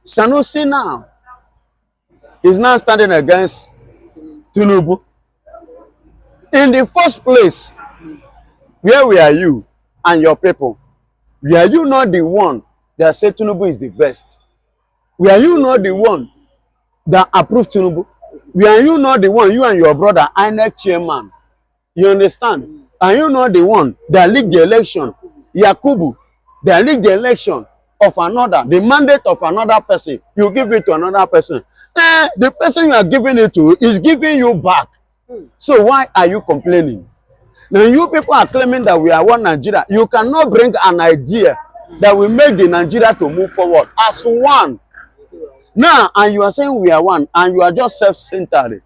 Sanusi now is now standing against Tinubu. In the first place, where were you and your people? Were you not the one that said Tinubu is the best? Were you not the one that approved Tinubu? Were you not the one, you and your brother, INEC chairman? You understand? Are you not the one that leaked the election? Yakubu, that leaked the election of another, the mandate of another person. You give it to another person. The person you are giving it to is giving you back. So why are you complaining? Now you people are claiming that we are one Nigeria. You cannot bring an idea that will make the Nigeria to move forward as one. Now, and you are saying we are one, and you are just self-centered.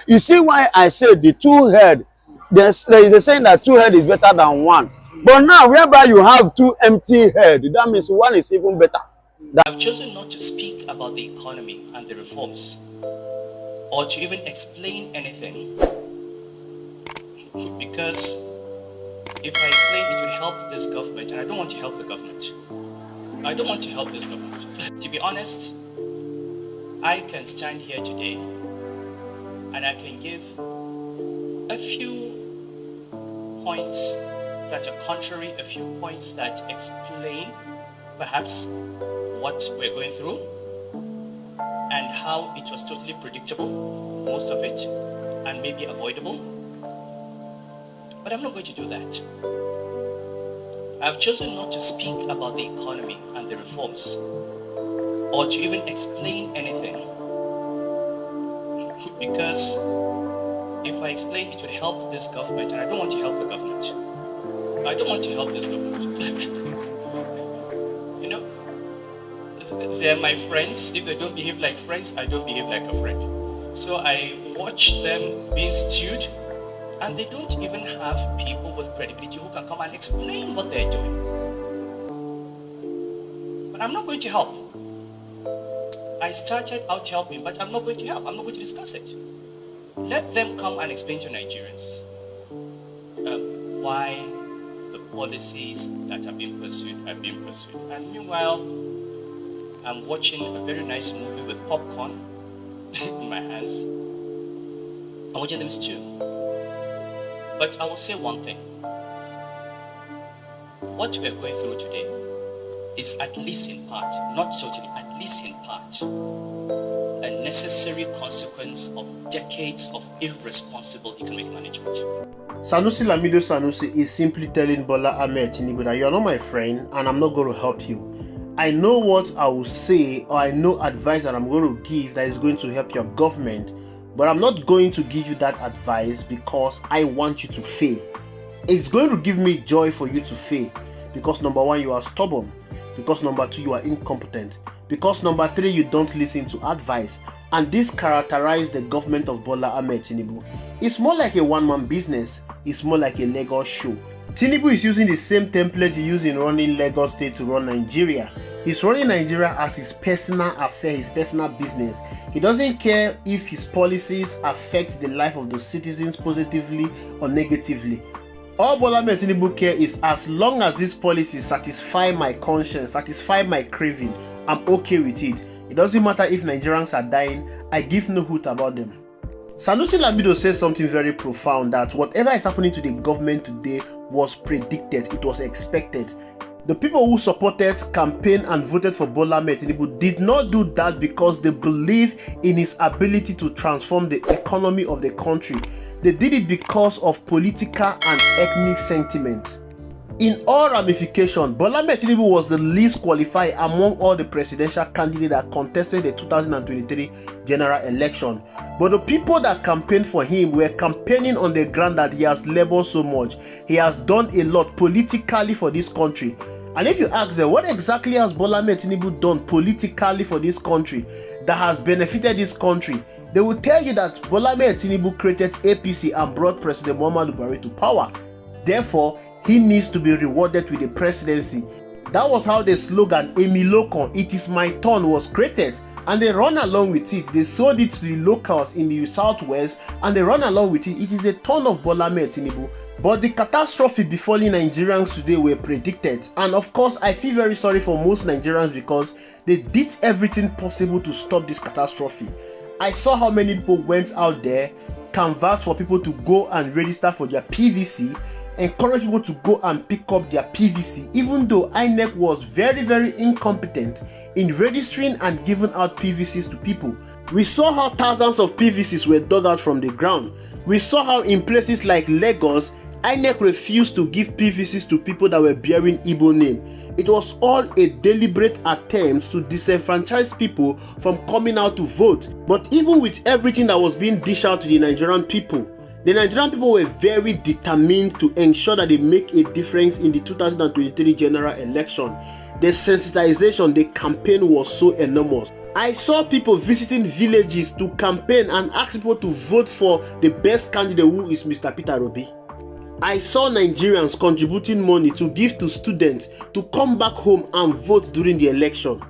You see why I said the two head, there is a saying that two head is better than one. But now, whereby you have two empty head, that means one is even better. I've chosen not to speak about the economy and the reforms, or to even explain anything, because if I explain, it will help this government, and I don't want to help the government. I don't want to help this government. To be honest, I can stand here today and I can give a few points that are contrary, a few points that explain perhaps what we're going through and how it was totally predictable, most of it, and maybe avoidable. But I'm not going to do that. I've chosen not to speak about the economy and the reforms, or to even explain anything, because if I explain, it would help this government, and I don't want to help the government. I don't want to help this government. You know, they're my friends. If they don't behave like friends, I don't behave like a friend. So I watch them being stewed, and they don't even have people with credibility who can come and explain what they're doing. But I'm not going to help. I started out helping, but I'm not going to help. I'm not going to discuss it. Let them come and explain to Nigerians why the policies that are being pursued are being pursued. And meanwhile, I'm watching a very nice movie with popcorn in my hands. I'm watching them stew. But I will say one thing. What we're going through today is, at least in part, not totally, at least in part, a necessary consequence of decades of irresponsible economic management. Sanusi Lamido Sanusi is simply telling Bola Ahmed Tinubu that you are not my friend and I'm not going to help you. I know what I will say, or I know advice that I'm going to give that is going to help your government, but I'm not going to give you that advice because I want you to fail. It's going to give me joy for you to fail because number one, you are stubborn. Because number two, you are incompetent. Because number three, you don't listen to advice. And this characterizes the government of Bola Ahmed Tinubu. It's more like a one-man business. It's more like a Lagos show. Tinubu is using the same template he used in running Lagos State to run Nigeria. He's running Nigeria as his personal affair, his personal business. He doesn't care if his policies affect the life of the citizens positively or negatively. All Bola Ahmed Tinubu care is, as long as these policies satisfy my conscience, satisfy my craving, I'm okay with it. It doesn't matter if Nigerians are dying, I give no hoot about them. Sanusi Lamido says something very profound, that whatever is happening to the government today was predicted, it was expected. The people who supported, campaigned and voted for Bola Ahmed Tinubu did not do that because they believe in his ability to transform the economy of the country. They did it because of political and ethnic sentiment. In all ramifications, Bola Ahmed Tinubu was the least qualified among all the presidential candidates that contested the 2023 general election. But the people that campaigned for him were campaigning on the ground that he has labored so much. He has done a lot politically for this country. And if you ask them, what exactly has Bola Ahmed Tinubu done politically for this country that has benefited this country? They will tell you that Bola Ahmed Tinubu created APC and brought President Muhammadu Buhari to power. Therefore, he needs to be rewarded with the presidency. That was how the slogan "Emir, it is my turn" was created. and they run along with it. They sold it to the locals in the southwest, and they run along with it. It is a ton of Bola Ahmed Tinubu. But the catastrophe befalling Nigerians today were predicted, and of course I feel very sorry for most Nigerians because they did everything possible to stop this catastrophe. I saw how many people went out there, canvassed for people to go and register for their PVC, encourage people to go and pick up their PVC, even though INEC was very incompetent in registering and giving out PVCs to people. We saw how thousands of PVCs were dug out from the ground. We saw how in places like Lagos, INEC refused to give PVCs to people that were bearing Igbo name. It was all a deliberate attempt to disenfranchise people from coming out to vote. But even with everything that was being dished out to the Nigerian people were very determined to ensure that they make a difference in the 2023 general election. The sensitization, the campaign was so enormous. I saw people visiting villages to campaign and ask people to vote for the best candidate, who is Mr. Peter Obi. I saw Nigerians contributing money to give to students to come back home and vote during the election.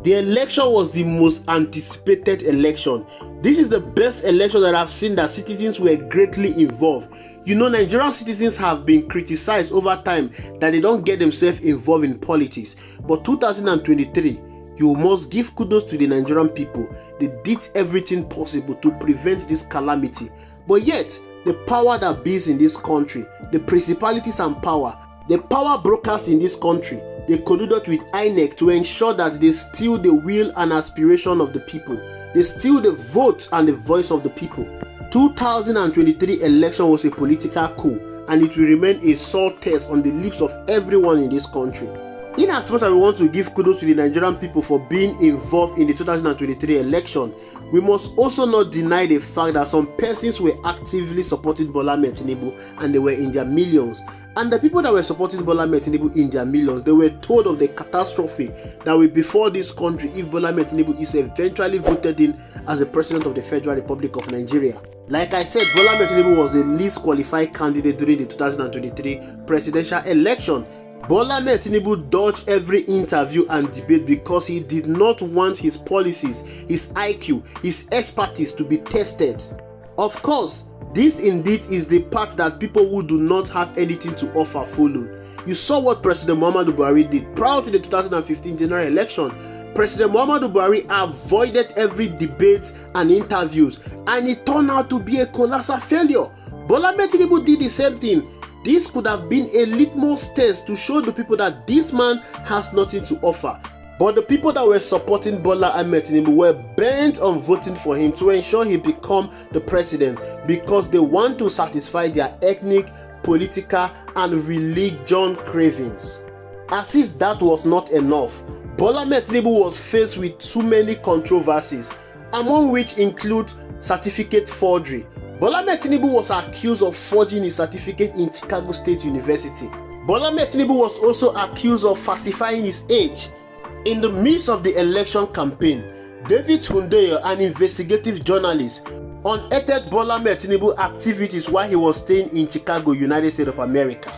The election was the most anticipated election. This is the best election that I've seen that citizens were greatly involved. You know, Nigerian citizens have been criticized over time that they don't get themselves involved in politics. But 2023, you must give kudos to the Nigerian people. They did everything possible to prevent this calamity. But yet, the power that be in this country, the principalities and power, the power brokers in this country, they colluded with INEC to ensure that they steal the will and aspiration of the people. They steal the vote and the voice of the people. 2023 election was a political coup, and it will remain a sore taste on the lips of everyone in this country. In as much as we want to give kudos to the Nigerian people for being involved in the 2023 election, we must also not deny the fact that some persons were actively supporting Bola Ahmed Tinubu and they were in their millions. And the people that were supporting Bola Ahmed Tinubu in their millions, they were told of the catastrophe that will befall this country if Bola Ahmed Tinubu is eventually voted in as the President of the Federal Republic of Nigeria. Like I said, Bola Ahmed Tinubu was the least qualified candidate during the 2023 presidential election. Bola Ahmed Tinubu dodged every interview and debate because he did not want his policies, his IQ, his expertise to be tested. Of course, this indeed is the part that people who do not have anything to offer followed. You saw what President Muhammadu Buhari did prior to the 2015 general election. President Muhammadu Buhari avoided every debate and interviews, and it turned out to be a colossal failure. Bola Ahmed Tinubu did the same thing. This could have been a litmus test to show the people that this man has nothing to offer. But the people that were supporting Bola Ahmed Tinubu were bent on voting for him to ensure he become the president because they want to satisfy their ethnic, political, and religion cravings. As if that was not enough, Bola Ahmed Tinubu was faced with too many controversies, among which include certificate forgery. Bola Ahmed Tinubu was accused of forging his certificate in Chicago State University. Bola Ahmed Tinubu was also accused of falsifying his age. In the midst of the election campaign, David Hundeyo, an investigative journalist, unearthed Bola Ahmed Tinubu activities while he was staying in Chicago, United States of America.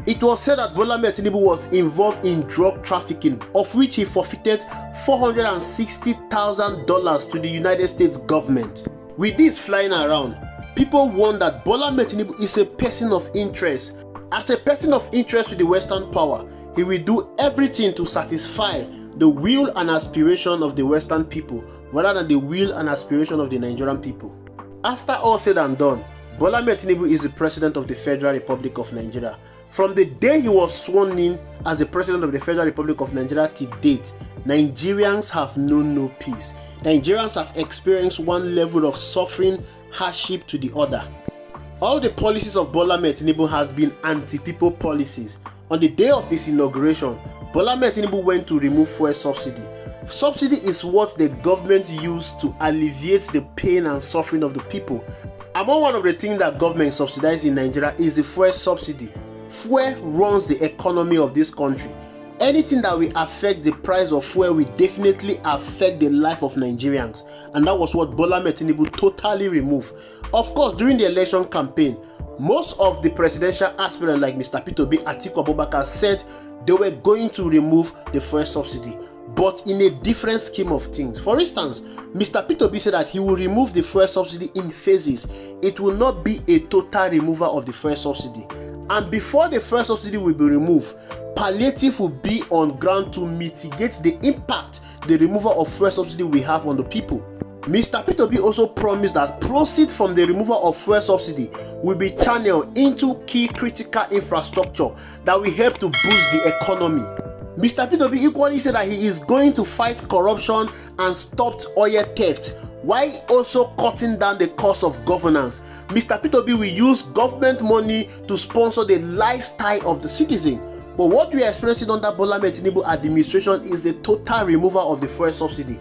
It was said that Bola Ahmed Tinubu was involved in drug trafficking, of which he forfeited $460,000 to the United States government. With this flying around, people warn that Bola Ahmed Tinubu is a person of interest. As a person of interest to the Western power, he will do everything to satisfy the will and aspiration of the Western people rather than the will and aspiration of the Nigerian people. After all said and done, Bola Ahmed Tinubu is the President of the Federal Republic of Nigeria. From the day he was sworn in as the President of the Federal Republic of Nigeria to date, Nigerians have known no peace. Nigerians have experienced one level of suffering, hardship to the other. All the policies of Bola Ahmed Tinubu has been anti-people policies. On the day of his inauguration, Bola Ahmed Tinubu went to remove fuel subsidy. Subsidy is what the government used to alleviate the pain and suffering of the people. Among one of the things that government subsidizes in Nigeria is the fuel subsidy. Fuel runs the economy of this country. Anything that will affect the price of fuel will definitely affect the life of Nigerians, and that was what Bola Ahmed Tinubu totally removed. Of course, during the election campaign, most of the presidential aspirants like Mr. Peter Obi, Atiku Abubakar said they were going to remove the fuel subsidy. but in a different scheme of things. For instance, Mr. P2B said that he will remove the fuel subsidy in phases. It will not be a total removal of the fuel subsidy. And before the fuel subsidy will be removed, palliative will be on ground to mitigate the impact the removal of fuel subsidy will have on the people. Mr. P2B also promised that proceeds from the removal of fuel subsidy will be channeled into key critical infrastructure that will help to boost the economy. Mr. P2B equally said that he is going to fight corruption and stop oil theft, while also cutting down the cost of governance. Mr. P2B will use government money to sponsor the lifestyle of the citizen. But what we are experiencing under Bola Ahmed Tinubu administration is the total removal of the fuel subsidy.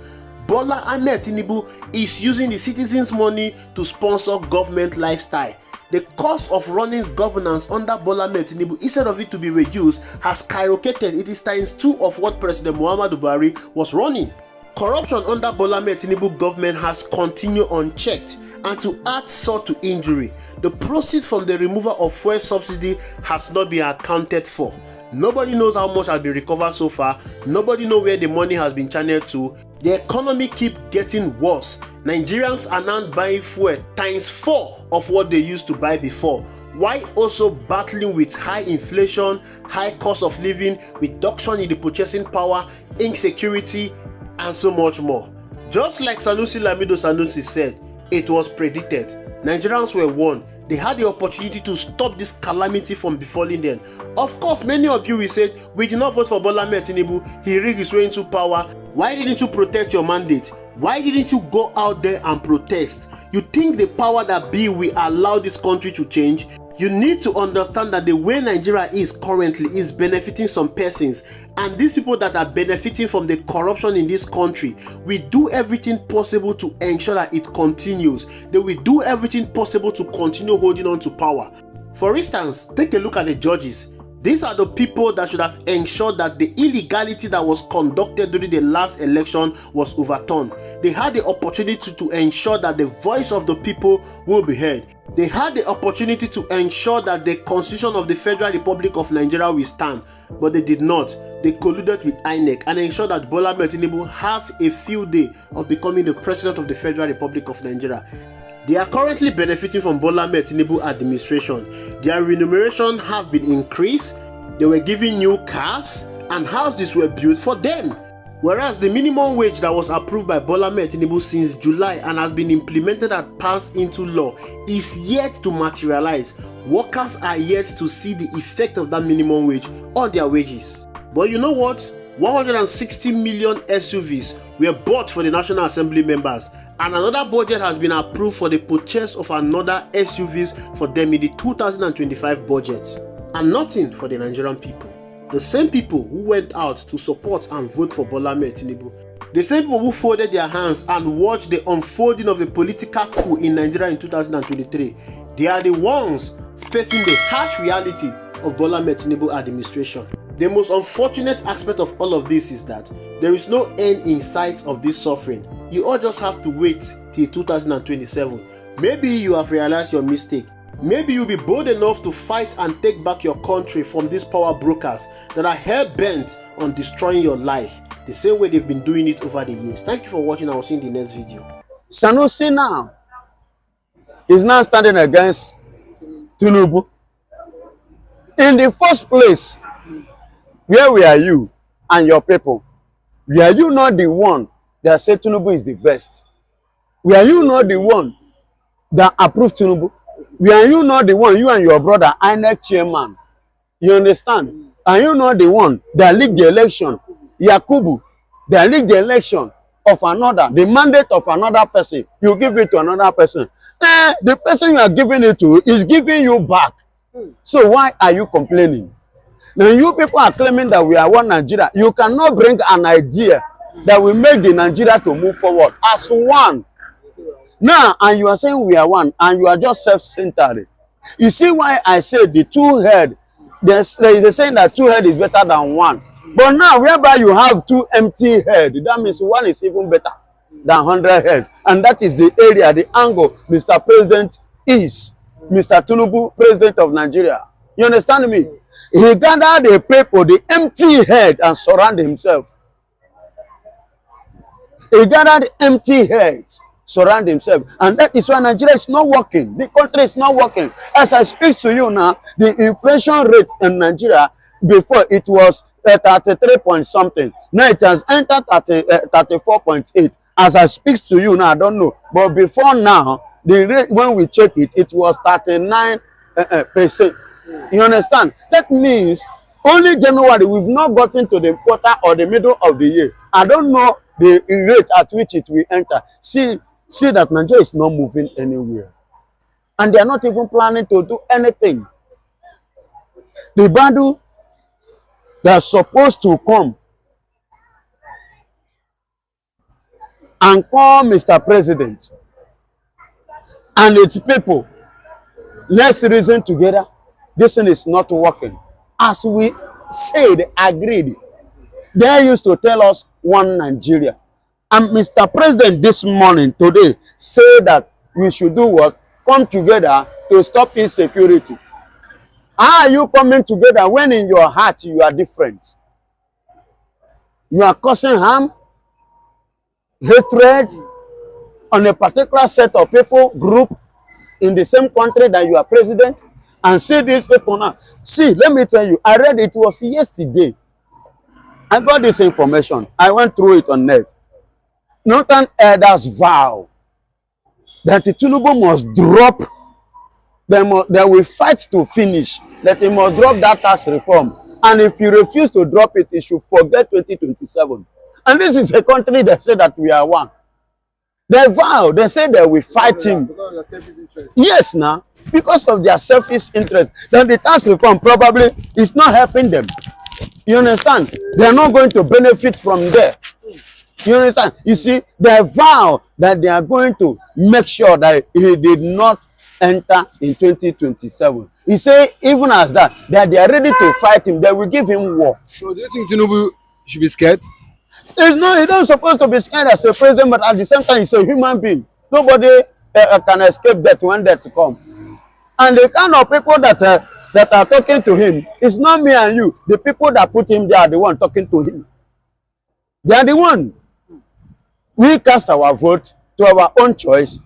Bola Ahmed Tinubu is using the citizens' money to sponsor government lifestyle. The cost of running governance under Bola Ahmed Tinubu, instead of it to be reduced, has skyrocketed. It is times 2 of what President Muhammadu Buhari was running. Corruption under Bola Ahmed Tinubu government has continued unchecked, and to add salt to injury, the proceeds from the removal of fuel subsidy has not been accounted for. Nobody knows how much has been recovered so far. Nobody knows where the money has been channeled to. The economy keeps getting worse. Nigerians are now buying fuel times 4 of what they used to buy before, while also battling with high inflation, high cost of living, reduction in the purchasing power, insecurity, and so much more. Just like Sanusi said, it was predicted. Nigerians were warned. They had the opportunity to stop this calamity from befalling them. Of course, many of you will say, we did not vote for Bola Ahmed Tinubu. He rigged his way into power. Why didn't you protect your mandate? Why didn't you go out there and protest? You think the power that be will allow this country to change? You need to understand that the way Nigeria is currently is benefiting some persons, and these people that are benefiting from the corruption in this country will do everything possible to ensure that it continues. They will do everything possible to continue holding on to power. For instance, take a look at the judges. These are the people that should have ensured that the illegality that was conducted during the last election was overturned. They had the opportunity to ensure that the voice of the people will be heard. They had the opportunity to ensure that the Constitution of the Federal Republic of Nigeria will stand, but they did not. They colluded with INEC and ensured that Bola Ahmed Tinubu has a field day of becoming the President of the Federal Republic of Nigeria. They are currently benefiting from Bola Ahmed Tinubu administration. Their remuneration have been increased, they were given new cars, and houses were built for them. Whereas the minimum wage that was approved by Bola Ahmed Tinubu since July and has been implemented and passed into law is yet to materialize. Workers are yet to see the effect of that minimum wage on their wages. But you know what? 160 million SUVs were bought for the National Assembly members, and another budget has been approved for the purchase of another SUVs for them in the 2025 budget. And nothing for the Nigerian people. The same people who went out to support and vote for Bola Ahmed Tinubu, the same people who folded their hands and watched the unfolding of a political coup in Nigeria in 2023, they are the ones facing the harsh reality of Bola Ahmed Tinubu administration. The most unfortunate aspect of all of this is that there is no end in sight of this suffering. You all just have to wait till 2027. Maybe you have realized your mistake. Maybe you'll be bold enough to fight and take back your country from these power brokers that are hell-bent on destroying your life, the same way they've been doing it over the years. Thank you for watching. I will see you in the next video. Sanusi now is now standing against Tinubu. In the first place, where were you and your people? Were you not the one that said Tinubu is the best? Were you not the one that approved Tinubu? Were you not the one, you and your brother, INEC chairman? You understand? Are you not the one that leaked the election? Yakubu, that leaked the election of another, the mandate of another person. You give it to another person. The person you are giving it to is giving you back. So why are you complaining? Now you people are claiming that we are one Nigeria. You cannot bring an idea that will make the Nigeria to move forward as one. Now, and you are saying we are one, and you are just self-centered. You see why I say the two head, there is a saying that two head is better than one. But now, whereby you have two empty head, that means one is even better than 100 head. And that is the area, the angle Mr. President is. Mr. Tinubu, President of Nigeria. You understand me? He gathered the people, the empty head, and surround himself. He gathered empty heads, surround himself. And that is why Nigeria is not working. The country is not working. As I speak to you now, the inflation rate in Nigeria, before it was 33 point something. Now it has entered 34.8. As I speak to you now, I don't know. But before now, the rate, when we check it, it was 39%. You understand? That means only January, we've not gotten to the quarter or the middle of the year. I don't know the rate at which it will enter. See that Nigeria is not moving anywhere. And they are not even planning to do anything. The battle that's supposed to come and call Mr. President and its people, let's reason together. This thing is not working. As we said, agreed, they used to tell us one Nigeria. And Mr. President this morning, today, said that we should do what? Come together to stop insecurity. How are you coming together when in your heart you are different? You are causing harm, hatred on a particular set of people, group in the same country that you are president. And see these people now. See, let me tell you, I read it was yesterday. I got this information. I went through it on net. Northern elders vow that the Tinubu must drop, they will fight to finish, that he must drop that tax reform. And if you refuse to drop it, he should forget 2027. And this is a country that said that we are one. They vow, they say they will fight him. Because of their selfish interest. Yes, now, because of their selfish interest. Then the tax reform probably is not helping them. You understand? They are not going to benefit from there. You understand? You see, they vow that they are going to make sure that he did not enter in 2027. He say, even as that they are ready to fight him, they will give him war. So do you think Tinubu should be scared? He's not supposed to be scared as a president, but at the same time, he's a human being. Nobody can escape death when death comes. And the kind of people that are talking to him, it's not me and you. The people that put him there are the one talking to him. They are the one. We cast our vote to our own choice,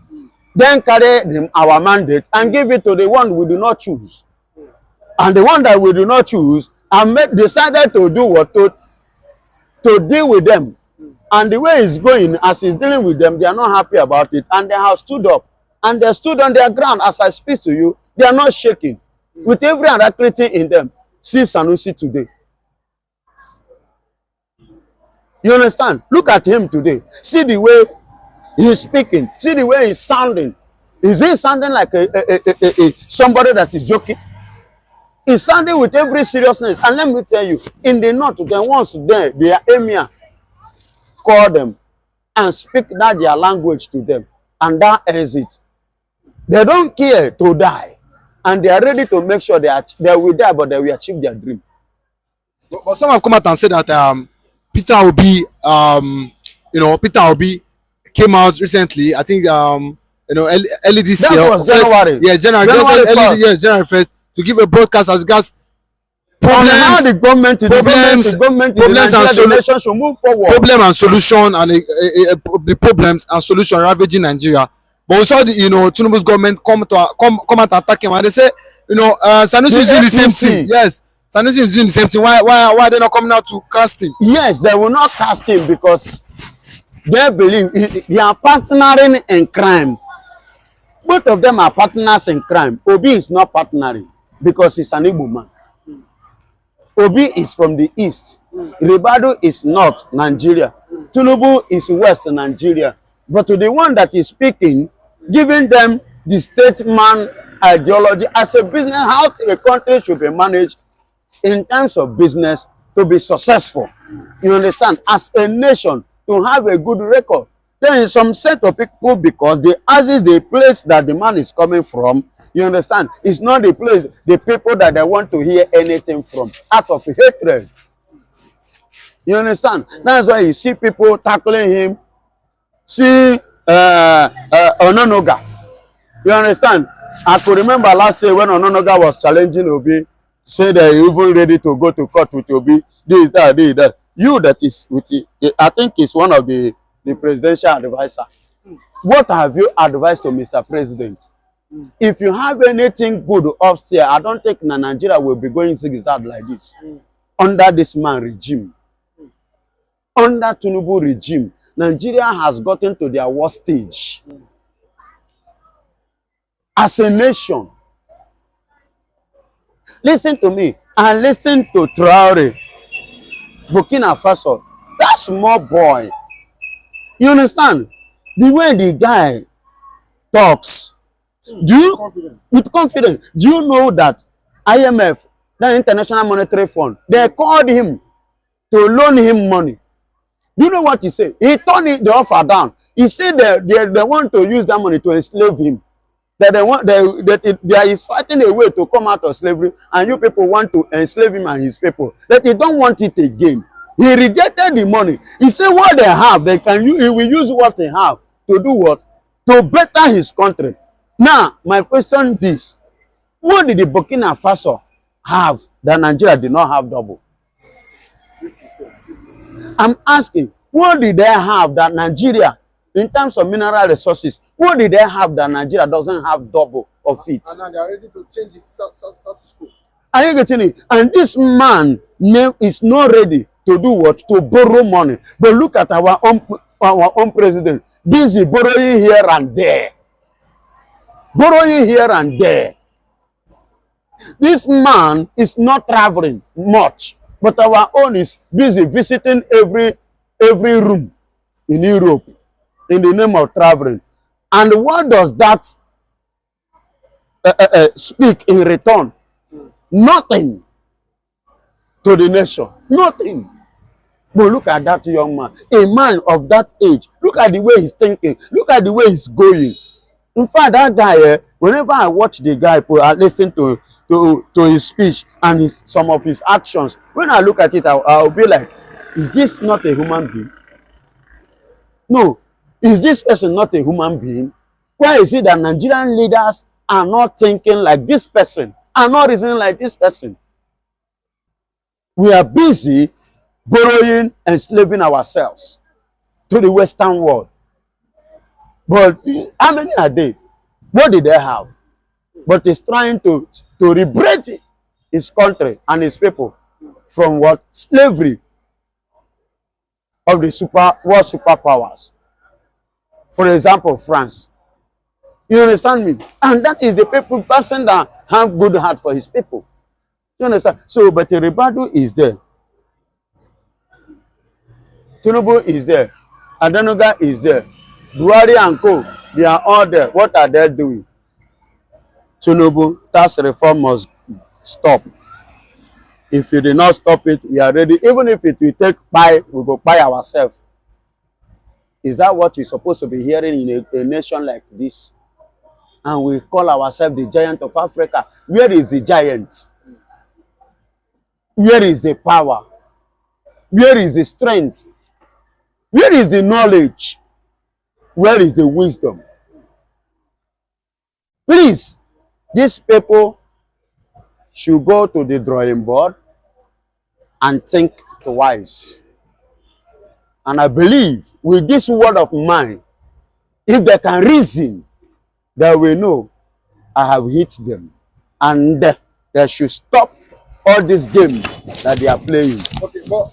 then carry our mandate and give it to the one we do not choose. And the one that we do not choose and decided to do what? To deal with them. And the way it's going, as he's dealing with them, they are not happy about it. And they have stood up. And they stood on their ground. As I speak to you, they are not shaking. With every alacrity in them. See Sanusi today. You understand? Look at him today. See the way he's speaking. See the way he's sounding. Is he sounding like somebody that is joking? He's sounding with every seriousness. And let me tell you, in the north, once there, their Emir call them and speak that their language to them. And that ends it. They don't care to die. And they are ready to make sure they will die, but they will achieve their dream. But some have come out and said that Peter Obi, Peter Obi came out recently. I think early this year. That was January. Yeah, January 1st, to give a broadcast as regards problems, the government and solution, and the problems and solution ravaging Nigeria. But we saw the Tinubu's government come and attack him, and they say Sanusi is doing the same thing. Yes, Sanusi is doing the same thing. Why are they not coming out to cast him? Yes, they will not cast him because they believe they are partnering in crime. Both of them are partners in crime. Obi is not partnering because he's an Igbo man. Obi is from the east. Ribadu is north Nigeria. Tinubu is west Nigeria. But to the one that is speaking, giving them the statesman ideology as a business, how a country should be managed in terms of business to be successful. You understand? As a nation, to have a good record. There is some set of people, because the place that the man is coming from, you understand, it's not the place, the people that they want to hear anything from, out of hatred. You understand? That's why you see people tackling him. See Ononoga. You understand? I could remember last year when Ononoga was challenging Obi, said that he even ready to go to court with Obi. This, that. You that is with it, I think it's one of the the presidential advisor. What have you advised to Mr. President? If you have anything good upstairs, I don't think Nigeria will be going zigzag like this. Under this man regime. Under Tinubu regime, Nigeria has gotten to their worst stage. As a nation, listen to me and listen to Traore, Burkina Faso. That small boy, you understand? The way the guy talks, with confidence. Do you know that IMF, the International Monetary Fund, they called him to loan him money? Do you know what he said? He turned the offer down. He said they want to use that money to enslave him. That they is fighting a way to come out of slavery, and you people want to enslave him and his people. That he don't want it again. He rejected the money. He said what they have, he will use what they have to do what? To better his country. Now, my question is, what did the Burkina Faso have that Nigeria did not have double? I'm asking, what did they have that Nigeria, in terms of mineral resources, what did they have that Nigeria doesn't have double of it? And now they are ready to change its status quo. Are you getting it? And this man is not ready to do what? To borrow money. But look at our own president, busy borrowing here and there. Borrowing here and there. This man is not traveling much, but our own is busy visiting every room in Europe in the name of traveling. And what does that speak in return? Nothing to the nation. Nothing. But look at that young man, a man of that age. Look at the way he's thinking. Look at the way he's going. In fact, that guy, whenever I watch the guy, I listen to his speech and some of his actions. When I look at it, I'll be like, is this not a human being? No. Is this person not a human being? Why is it that Nigerian leaders are not thinking like this person, are not reasoning like this person? We are busy borrowing and enslaving ourselves to the Western world. But how many are they? What did they have? But he's trying to liberate his country and his people from what? Slavery of the world superpowers. For example, France. You understand me? And that is the person that have good heart for his people. You understand? So, but Ribadu is there. Tinubu is there. Adenoga is there. Buhari and Co. They are all there. What are they doing? Tinubu, tax reform must stop. If you did not stop it, we are ready. Even if it will take buy, we go buy ourselves. Is that what we're supposed to be hearing in a nation like this? And we call ourselves the giant of Africa. Where is the giant? Where is the power? Where is the strength? Where is the knowledge? Where is the wisdom? Please, these people should go to the drawing board and think twice. And I believe with this word of mine, if they can reason, they will know I have hit them. And they should stop all this game that they are playing. Okay, but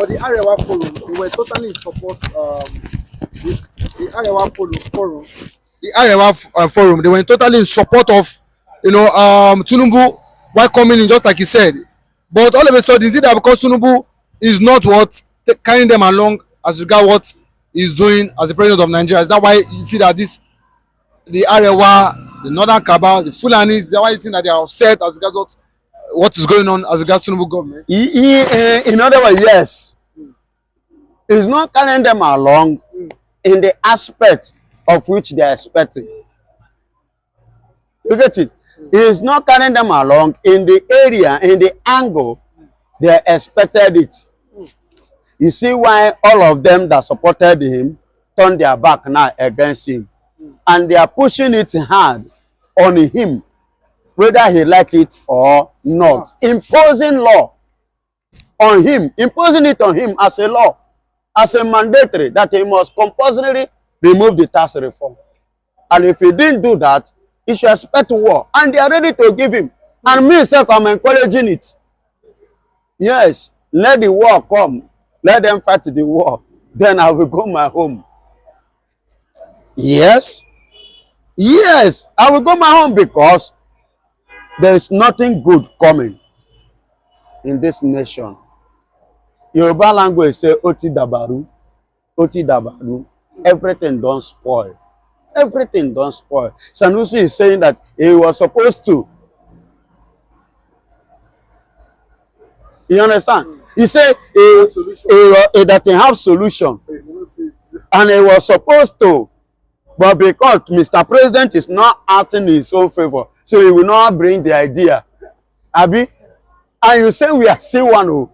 the Arewa Forum, they were totally in support. The Arewa Forum, they were totally in support of, Tinubu while coming in, just like he said. But all of a sudden, is it that because Tinubu is not carrying them along as regard what he's doing as the president of Nigeria? Is that why you feel that the Arewa, the Northern Cabal, the Fulani, is that why you think that they are upset as regards what is going on as regards Tinubu government? In other words, yes. It's not carrying them along in the aspect of which they are expecting. You get it? It is not carrying them along in the area, in the angle they expected it. You see why all of them that supported him turned their back now against him. And they are pushing it hard on him, whether he like it or not. Imposing law on him, imposing it on him as a law. as a mandatory that he must compulsorily remove the tax reform. And if he didn't do that, he should expect war. And they are ready to give him. And me myself, I'm encouraging it. Yes, let the war come. Let them fight the war. Then I will go my home. Yes. Yes, I will go my home because there is nothing good coming in this nation. Yoruba language say oti dabaru, oti dabaru. Everything don't spoil. Everything don't spoil. Sanusi is saying that he was supposed to. You understand? He said that he have solution. And he was supposed to. But because Mr. President is not acting in his own favor, so he will not bring the idea. Abi? And you say we are still one who.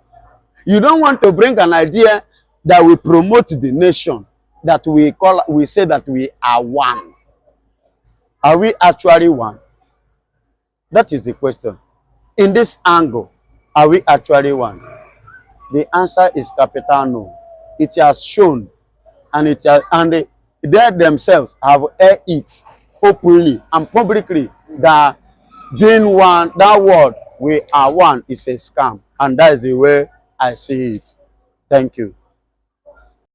You don't want to bring an idea that will promote the nation, that we say that we are one. Are we actually one? That is the question. In this angle, are we actually one? The answer is capital no. It has shown, and they themselves have aired it openly and publicly that being one, that word, we are one, is a scam. And that is the way I see it. Thank you.